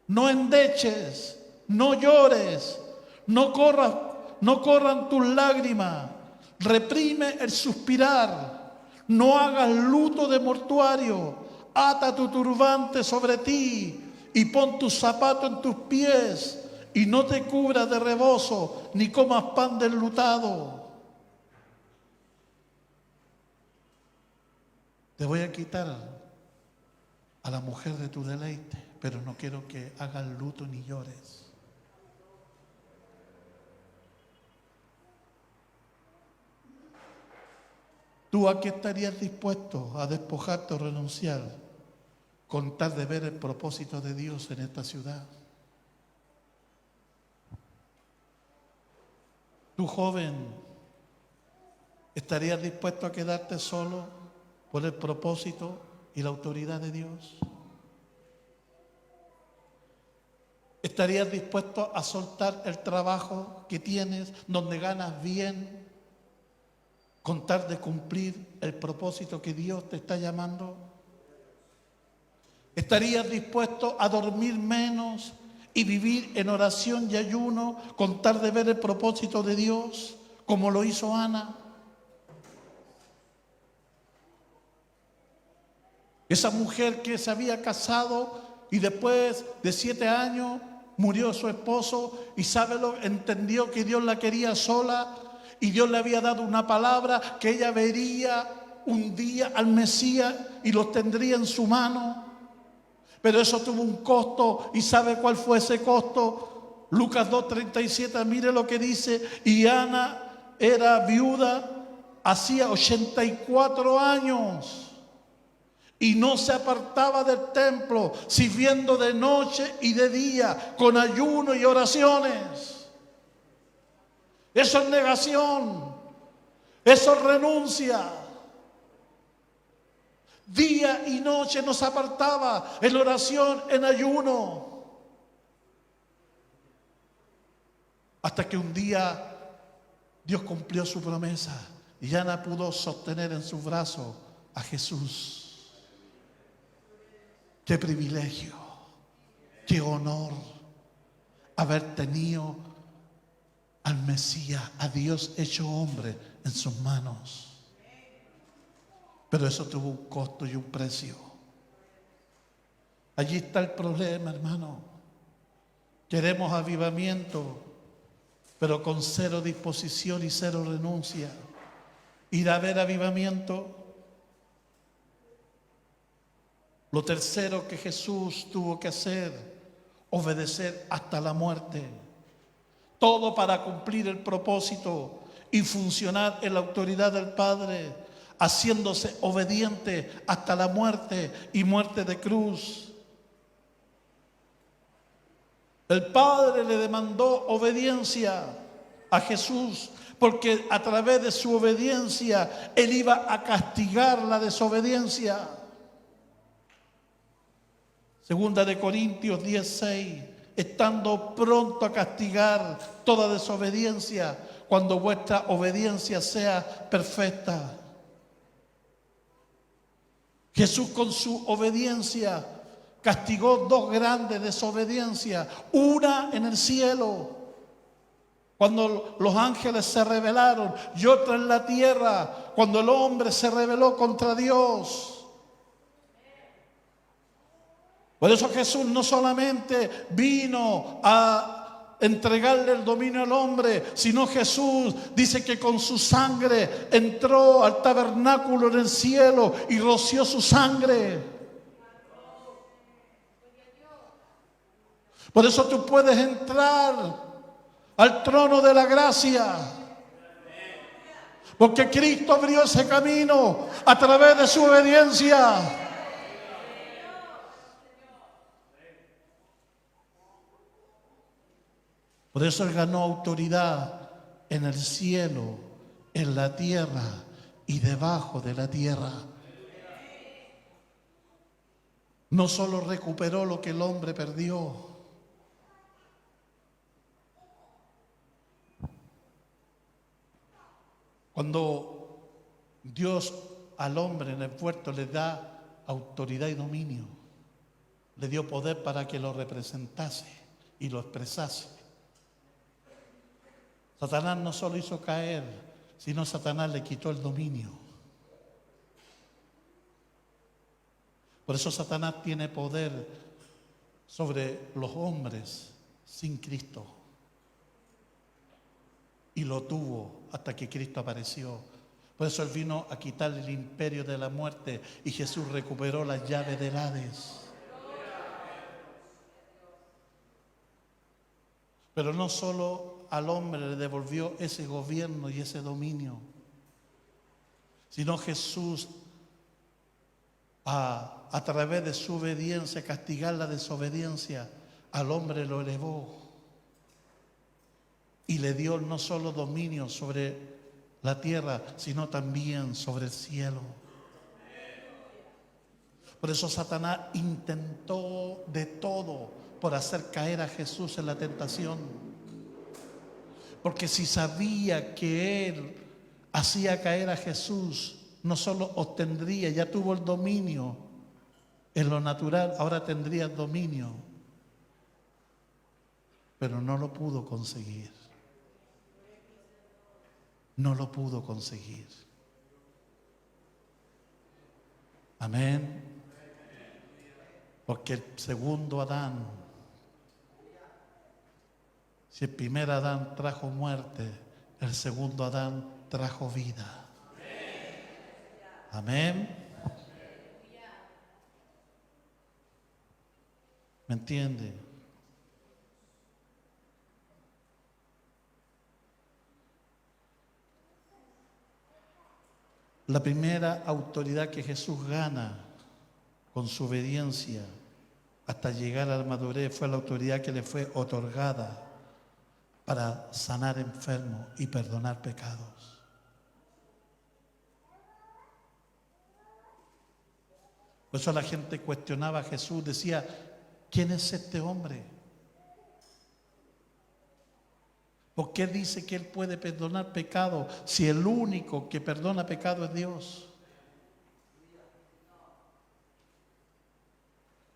No endeches, no llores, no corran tus lágrimas, reprime el suspirar, no hagas luto de mortuario, ata tu turbante sobre ti y pon tus zapatos en tus pies y no te cubras de rebozo ni comas pan del enlutado. Te voy a quitar a la mujer de tu deleite, pero no quiero que hagas luto ni llores. ¿Tú a qué estarías dispuesto a despojarte o renunciar con tal de ver el propósito de Dios en esta ciudad? ¿Tú, joven, estarías dispuesto a quedarte solo por el propósito y la autoridad de Dios? ¿Estarías dispuesto a soltar el trabajo que tienes, donde ganas bien, con tal de cumplir el propósito que Dios te está llamando? ¿Estarías dispuesto a dormir menos y vivir en oración y ayuno con tal de ver el propósito de Dios, como lo hizo Ana? Esa mujer que se había casado y después de 7 años murió su esposo y entendió que Dios la quería sola. Y Dios le había dado una palabra que ella vería un día al Mesías y los tendría en su mano. Pero eso tuvo un costo. ¿Y sabe cuál fue ese costo? Lucas 2:37, mire lo que dice. Y Ana era viuda hacía 84 años. Y no se apartaba del templo, sirviendo de noche y de día, con ayuno y oraciones. Eso es negación, eso es renuncia. Día y noche nos apartaba en oración, en ayuno. Hasta que un día Dios cumplió su promesa y Ana pudo sostener en sus brazos a Jesús. ¡Qué privilegio! Qué honor haber tenido al Mesías, a Dios hecho hombre en sus manos. Pero eso tuvo un costo y un precio. Allí está el problema, hermano. Queremos avivamiento, pero con cero disposición y cero renuncia. Ir a ver avivamiento. Lo tercero que Jesús tuvo que hacer, obedecer hasta la muerte. Todo para cumplir el propósito y funcionar en la autoridad del Padre, haciéndose obediente hasta la muerte y muerte de cruz. El Padre le demandó obediencia a Jesús, porque a través de su obediencia Él iba a castigar la desobediencia. Segunda de Corintios 10:6, estando pronto a castigar toda desobediencia, cuando vuestra obediencia sea perfecta. Jesús con su obediencia castigó dos grandes desobediencias. Una en el cielo, cuando los ángeles se rebelaron, y otra en la tierra, cuando el hombre se rebeló contra Dios. Por eso Jesús no solamente vino a entregarle el dominio al hombre, sino Jesús dice que con su sangre entró al tabernáculo en el cielo y roció su sangre. Por eso tú puedes entrar al trono de la gracia, porque Cristo abrió ese camino a través de su obediencia. Por eso Él ganó autoridad en el cielo, en la tierra y debajo de la tierra. No solo recuperó lo que el hombre perdió. Cuando Dios al hombre en el puerto le da autoridad y dominio, le dio poder para que lo representase y lo expresase. Satanás no solo hizo caer, sino Satanás le quitó el dominio. Por eso Satanás tiene poder sobre los hombres sin Cristo. Y lo tuvo hasta que Cristo apareció. Por eso Él vino a quitar el imperio de la muerte y Jesús recuperó las llaves del Hades. Pero no solo al hombre le devolvió ese gobierno y ese dominio, sino Jesús a través de su obediencia, castigar la desobediencia, al hombre lo elevó y le dio no solo dominio sobre la tierra, sino también sobre el cielo. Por eso Satanás intentó de todo por hacer caer a Jesús en la tentación. Porque si sabía que Él hacía caer a Jesús, no solo obtendría, ya tuvo el dominio en lo natural, ahora tendría el dominio. Pero no lo pudo conseguir. No lo pudo conseguir. Amén. Porque el segundo Adán, si el primer Adán trajo muerte, el segundo Adán trajo vida. Amén. ¿Me entiende? La primera autoridad que Jesús gana con su obediencia hasta llegar a la madurez fue la autoridad que le fue otorgada para sanar enfermos y perdonar pecados. Por eso la gente cuestionaba a Jesús, decía, ¿quién es este hombre? ¿Por qué dice que Él puede perdonar pecado si el único que perdona pecado es Dios?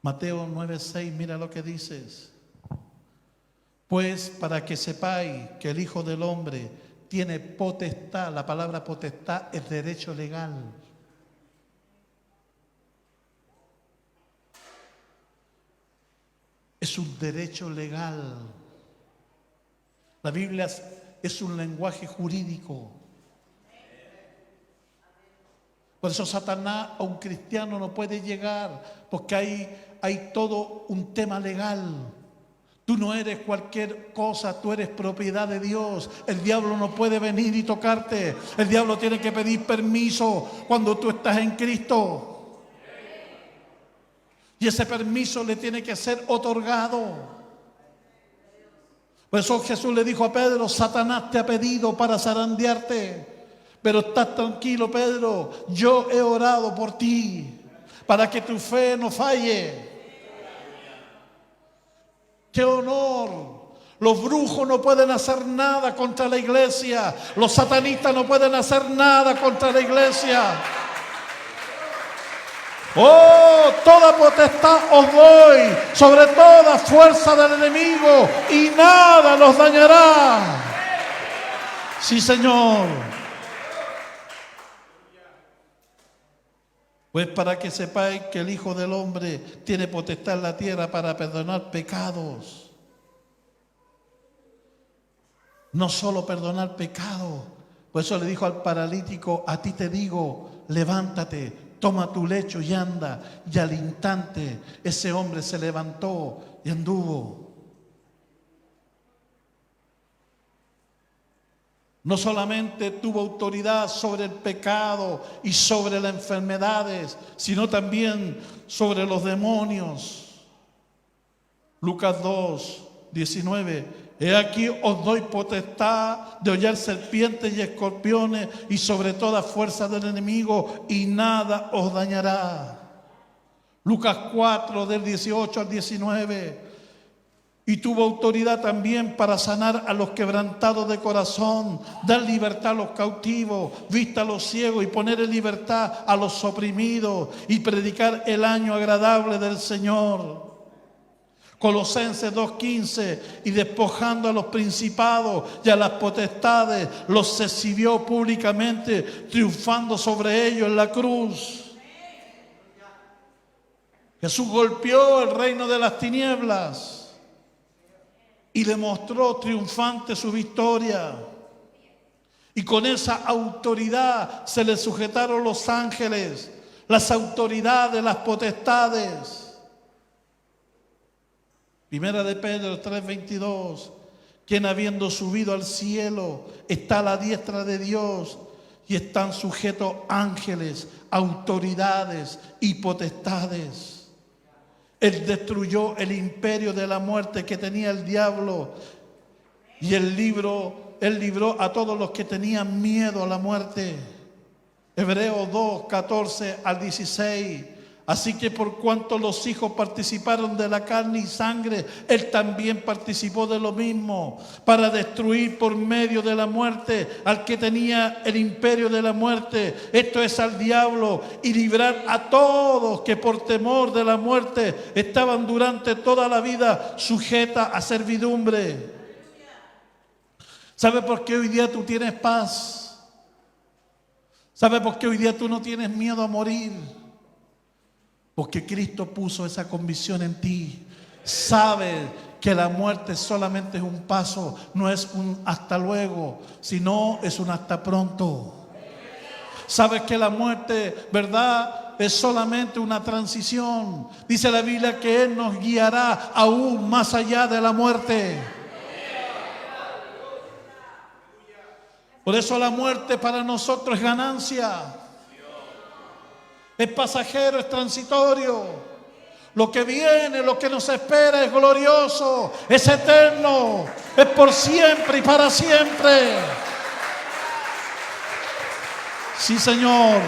Mateo 9:6, mira lo que dices. Pues para que sepáis que el Hijo del Hombre tiene potestad, la palabra potestad es derecho legal. Es un derecho legal. La Biblia es un lenguaje jurídico. Por eso Satanás a un cristiano no puede llegar, porque hay todo un tema legal. Tú no eres cualquier cosa, tú eres propiedad de Dios. El diablo no puede venir y tocarte. El diablo tiene que pedir permiso cuando tú estás en Cristo. Y ese permiso le tiene que ser otorgado. Por eso Jesús le dijo a Pedro: Satanás te ha pedido para zarandearte. Pero estás tranquilo, Pedro, yo he orado por ti para que tu fe no falle. ¡Qué honor! Los brujos no pueden hacer nada contra la iglesia. Los satanistas no pueden hacer nada contra la iglesia. Oh, toda potestad os doy sobre toda fuerza del enemigo y nada los dañará. Sí, Señor. Pues para que sepáis que el Hijo del Hombre tiene potestad en la tierra para perdonar pecados. No solo perdonar pecados. Por eso le dijo al paralítico: a ti te digo, levántate, toma tu lecho y anda. Y al instante ese hombre se levantó y anduvo. No solamente tuvo autoridad sobre el pecado y sobre las enfermedades, sino también sobre los demonios. Lucas 2:19. He aquí os doy potestad de hollar serpientes y escorpiones y sobre toda fuerza del enemigo, y nada os dañará. Lucas 4:18-19. Y tuvo autoridad también para sanar a los quebrantados de corazón, dar libertad a los cautivos, vista a los ciegos y poner en libertad a los oprimidos y predicar el año agradable del Señor. Colosenses 2:15. Y despojando a los principados y a las potestades, los exhibió públicamente, triunfando sobre ellos en la cruz. Jesús golpeó el reino de las tinieblas y demostró triunfante su victoria. Y con esa autoridad se le sujetaron los ángeles, las autoridades, las potestades. Primera de Pedro 3:22. Quien habiendo subido al cielo está a la diestra de Dios, y están sujetos ángeles, autoridades y potestades. Él destruyó el imperio de la muerte que tenía el diablo, y él libró a todos los que tenían miedo a la muerte. Hebreos 2:14-16. Así que por cuanto los hijos participaron de la carne y sangre, él también participó de lo mismo, para destruir por medio de la muerte al que tenía el imperio de la muerte, esto es, al diablo, y librar a todos que por temor de la muerte estaban durante toda la vida sujetas a servidumbre. ¿Sabe por qué hoy día tú tienes paz? ¿Sabe por qué hoy día tú no tienes miedo a morir? Porque Cristo puso esa convicción en ti. Sabe que la muerte solamente es un paso, no es un hasta luego, sino es un hasta pronto. Sabe que la muerte, ¿verdad?, es solamente una transición. Dice la Biblia que Él nos guiará aún más allá de la muerte. Por eso la muerte para nosotros es ganancia. Es pasajero, es transitorio. Lo que viene, lo que nos espera es glorioso, es eterno, es por siempre y para siempre. Sí, Señor.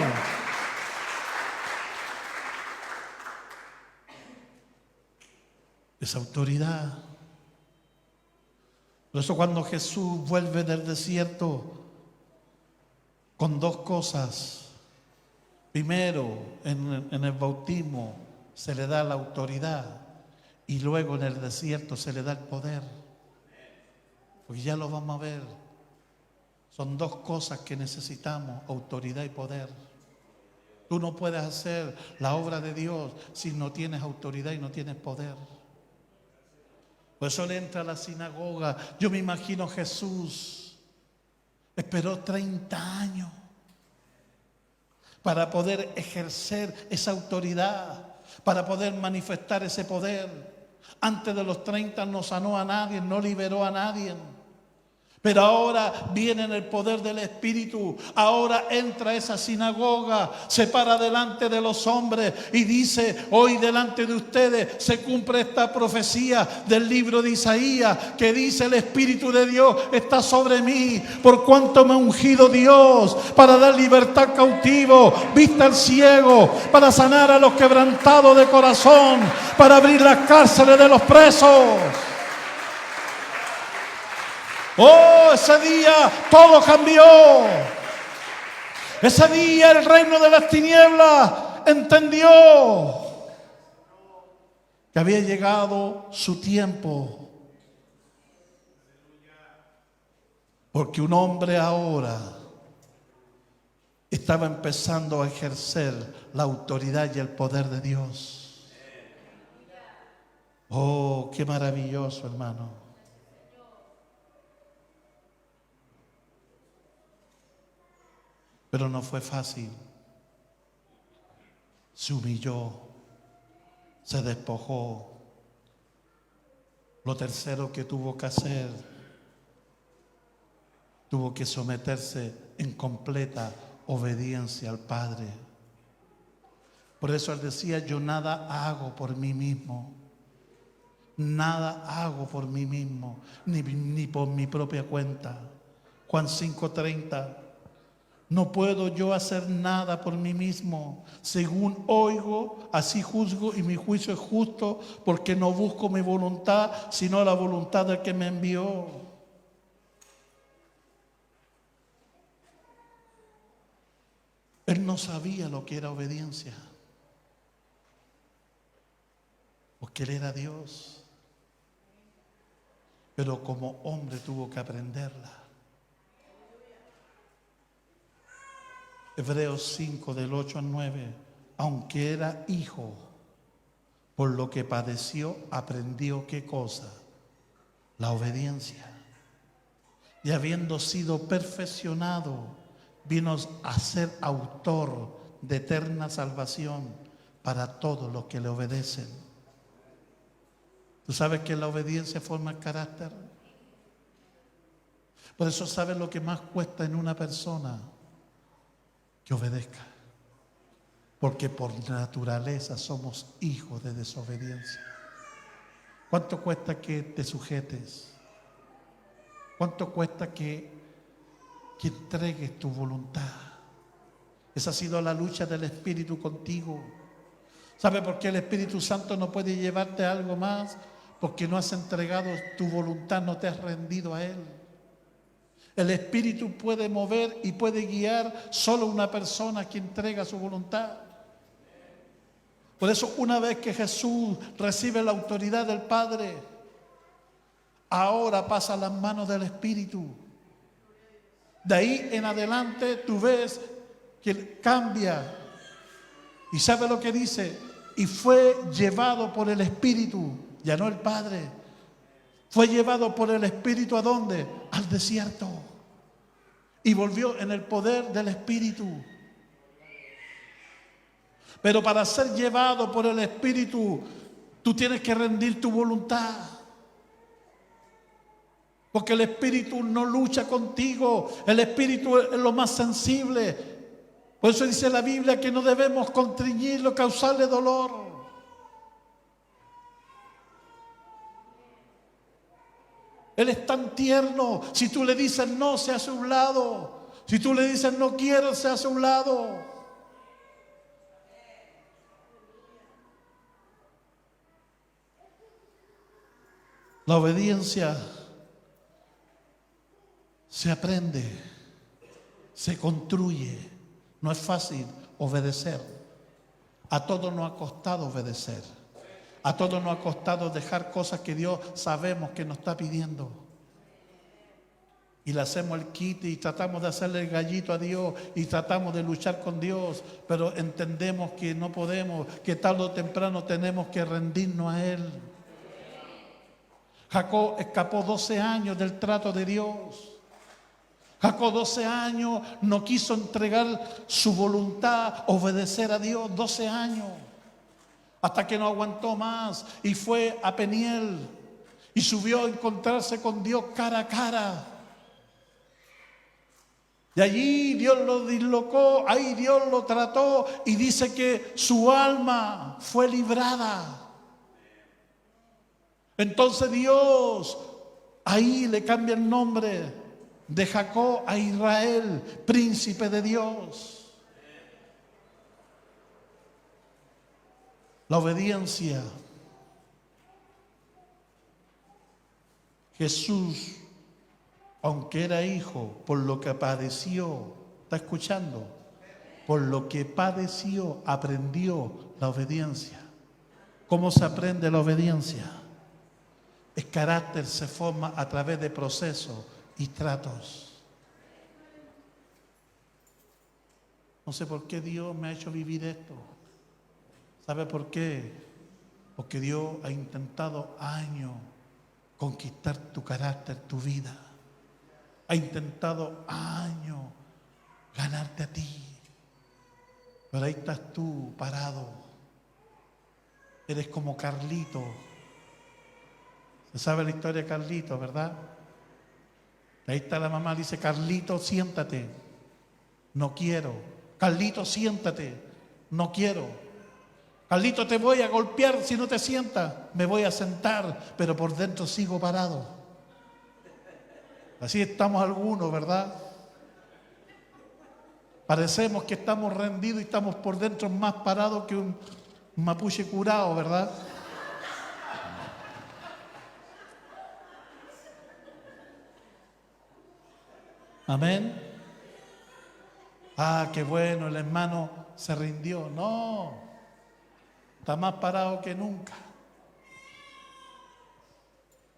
Esa autoridad. Por eso cuando Jesús vuelve del desierto con dos cosas. Primero, en el bautismo, se le da la autoridad y luego en el desierto se le da el poder. Porque ya lo vamos a ver. Son dos cosas que necesitamos, autoridad y poder. Tú no puedes hacer la obra de Dios si no tienes autoridad y no tienes poder. Por eso le entra a la sinagoga. Yo me imagino Jesús esperó 30 años para poder ejercer esa autoridad, para poder manifestar ese poder. Antes de los 30 no sanó a nadie, no liberó a nadie. Pero ahora viene en el poder del Espíritu. Ahora entra a esa sinagoga, se para delante de los hombres y dice: hoy delante de ustedes se cumple esta profecía del libro de Isaías, que dice: el Espíritu de Dios está sobre mí, por cuanto me ha ungido Dios para dar libertad al cautivo, vista al ciego, para sanar a los quebrantados de corazón, para abrir las cárceles de los presos. Oh, ese día todo cambió. Ese día el reino de las tinieblas entendió que había llegado su tiempo. Porque un hombre ahora estaba empezando a ejercer la autoridad y el poder de Dios. Oh, qué maravilloso, hermano. Pero no fue fácil. Se humilló, se despojó. Lo tercero que tuvo que hacer, tuvo que someterse en completa obediencia al Padre. Por eso él decía: yo nada hago por mí mismo. Nada hago por mí mismo, ni por mi propia cuenta. Juan 5:30. No puedo yo hacer nada por mí mismo. Según oigo, así juzgo, y mi juicio es justo, porque no busco mi voluntad, sino la voluntad del que me envió. Él no sabía lo que era obediencia, porque él era Dios. Pero como hombre tuvo que aprenderla. Hebreos 5, del 8 al 9. Aunque era hijo, por lo que padeció, aprendió ¿qué cosa? La obediencia. Y habiendo sido perfeccionado, vino a ser autor de eterna salvación para todos los que le obedecen. ¿Tú sabes que la obediencia forma el carácter? Por eso sabes lo que más cuesta en una persona: que obedezca. Porque por naturaleza somos hijos de desobediencia. ¿Cuánto cuesta que te sujetes? ¿Cuánto cuesta que entregues tu voluntad? Esa ha sido la lucha del Espíritu contigo. ¿Sabe por qué el Espíritu Santo no puede llevarte a algo más? Porque no has entregado tu voluntad, no te has rendido a Él. El Espíritu puede mover y puede guiar solo una persona que entrega su voluntad. Por eso, una vez que Jesús recibe la autoridad del Padre, ahora pasa a las manos del Espíritu. De ahí en adelante tú ves que cambia. ¿Y sabe lo que dice? Y fue llevado por el Espíritu, ya no el Padre. Fue llevado por el Espíritu ¿a dónde? Al desierto. Y volvió en el poder del Espíritu. Pero para ser llevado por el Espíritu, tú tienes que rendir tu voluntad. Porque el Espíritu no lucha contigo. El Espíritu es lo más sensible. Por eso dice la Biblia que no debemos constreñirlo, causarle dolor. Él es tan tierno. Si tú le dices no, se hace a un lado. Si tú le dices no quiero, se hace a un lado. La obediencia se aprende, se construye. No es fácil obedecer. A todos nos ha costado obedecer. A todos nos ha costado dejar cosas que Dios sabemos que nos está pidiendo. Y le hacemos el quite y tratamos de hacerle el gallito a Dios y tratamos de luchar con Dios, pero entendemos que no podemos, que tarde o temprano tenemos que rendirnos a Él. Jacob escapó 12 años del trato de Dios. Jacob 12 años no quiso entregar su voluntad, obedecer a Dios 12 años, hasta que no aguantó más y fue a Peniel y subió a encontrarse con Dios cara a cara. Y allí Dios lo dislocó, ahí Dios lo trató y dice que su alma fue librada. Entonces Dios ahí le cambia el nombre de Jacob a Israel, príncipe de Dios. La obediencia. Jesús, aunque era hijo, por lo que padeció, ¿está escuchando? Por lo que padeció, aprendió la obediencia. ¿Cómo se aprende la obediencia? El carácter se forma a través de procesos y tratos. No sé por qué Dios me ha hecho vivir esto. ¿Sabe por qué? Porque Dios ha intentado años conquistar tu carácter, tu vida. Ha intentado años ganarte a ti. Pero ahí estás tú parado. Eres como Carlito. Se sabe la historia de Carlito, ¿verdad? Ahí está la mamá, dice: Carlito, siéntate. No quiero. Carlito, siéntate. No quiero. Carlito, te voy a golpear si no te sientas. Me voy a sentar, pero por dentro sigo parado. Así estamos algunos, ¿verdad? Parecemos que estamos rendidos y estamos por dentro más parados que un mapuche curado, ¿verdad? Amén. Ah, qué bueno, el hermano se rindió. No, está más parado que nunca.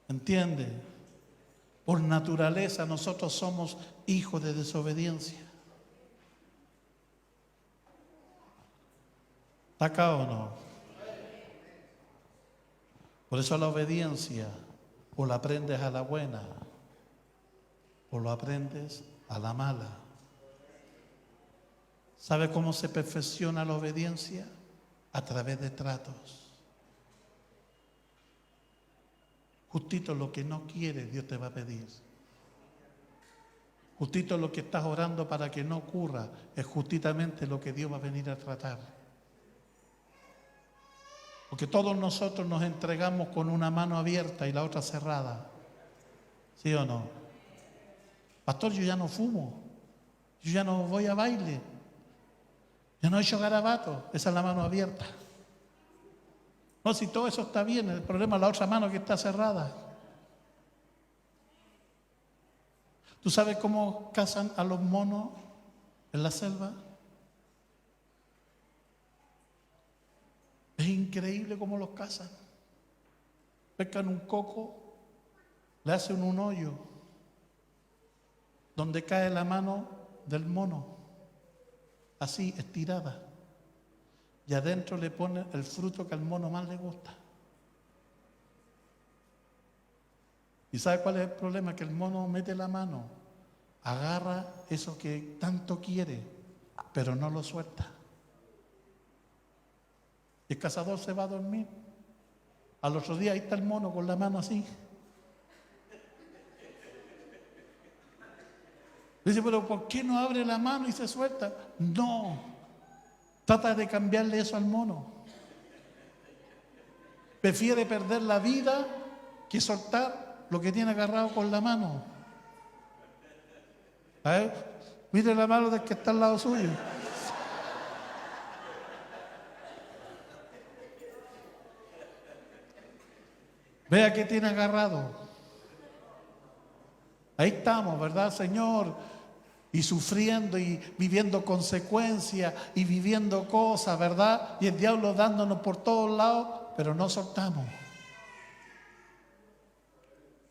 ¿Entiende? Por naturaleza nosotros somos hijos de desobediencia. ¿Está acá o no? Por eso la obediencia o la aprendes a la buena o lo aprendes a la mala. ¿Sabe cómo se perfecciona la obediencia? A través de tratos. Justito lo que no quieres, Dios te va a pedir. Justito lo que estás orando para que no ocurra, es justamente lo que Dios va a venir a tratar. Porque todos nosotros nos entregamos con una mano abierta y la otra cerrada. ¿Sí o no? Pastor, yo ya no fumo. Yo ya no voy a baile. Yo no he hecho garabato. Esa es la mano abierta. No, si todo eso está bien, el problema es la otra mano que está cerrada. ¿Tú sabes cómo cazan a los monos en la selva? Es increíble cómo los cazan. Pescan un coco, le hacen un hoyo donde cae la mano del mono, así estirada, y adentro le ponen el fruto que al mono más le gusta. ¿Y sabe cuál es el problema? Que el mono mete la mano, agarra eso que tanto quiere, pero no lo suelta. Y el cazador se va a dormir. Al otro día ahí está el mono con la mano así. Dice, pero ¿por qué no abre la mano y se suelta? No, trata de cambiarle eso al mono. Prefiere perder la vida que soltar lo que tiene agarrado con la mano. A ver, mire la mano del que está al lado suyo. Vea que tiene agarrado. Ahí estamos, ¿verdad, Señor? y sufriendo y viviendo consecuencias y viviendo cosas, ¿verdad? Y el diablo dándonos por todos lados, pero no soltamos.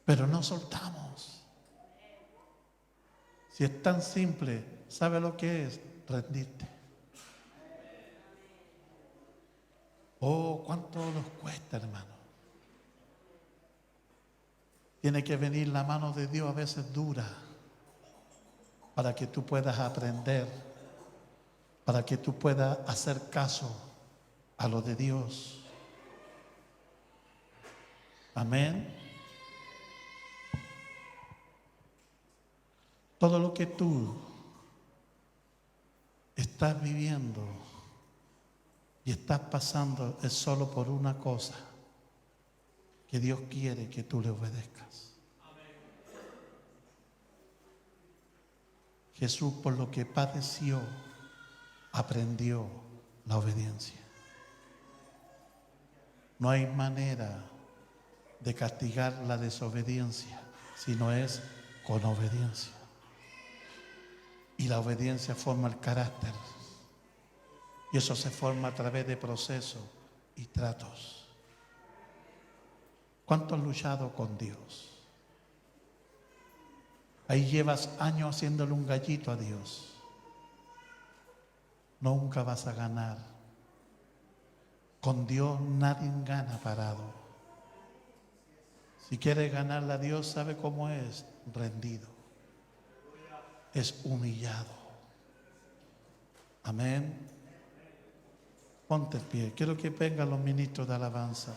Pero no soltamos. Si es tan simple, ¿sabe lo que es? Rendirte. Oh, cuánto nos cuesta, hermano. Tiene que venir la mano de Dios a veces dura para que tú puedas aprender, para que tú puedas hacer caso a lo de Dios. Amén. Todo lo que tú estás viviendo y estás pasando es solo por una cosa, que Dios quiere que tú le obedezcas. Jesús, por lo que padeció, aprendió la obediencia. No hay manera de castigar la desobediencia si no es con obediencia. Y la obediencia forma el carácter. Y eso se forma a través de procesos y tratos. ¿Cuánto has luchado con Dios? Ahí llevas años haciéndole un gallito a Dios. Nunca vas a ganar. Con Dios nadie gana parado. Si quieres ganarle a Dios, ¿sabe cómo es? Rendido. Es humillado. Amén. Ponte en pie. Quiero que vengan los ministros de alabanza.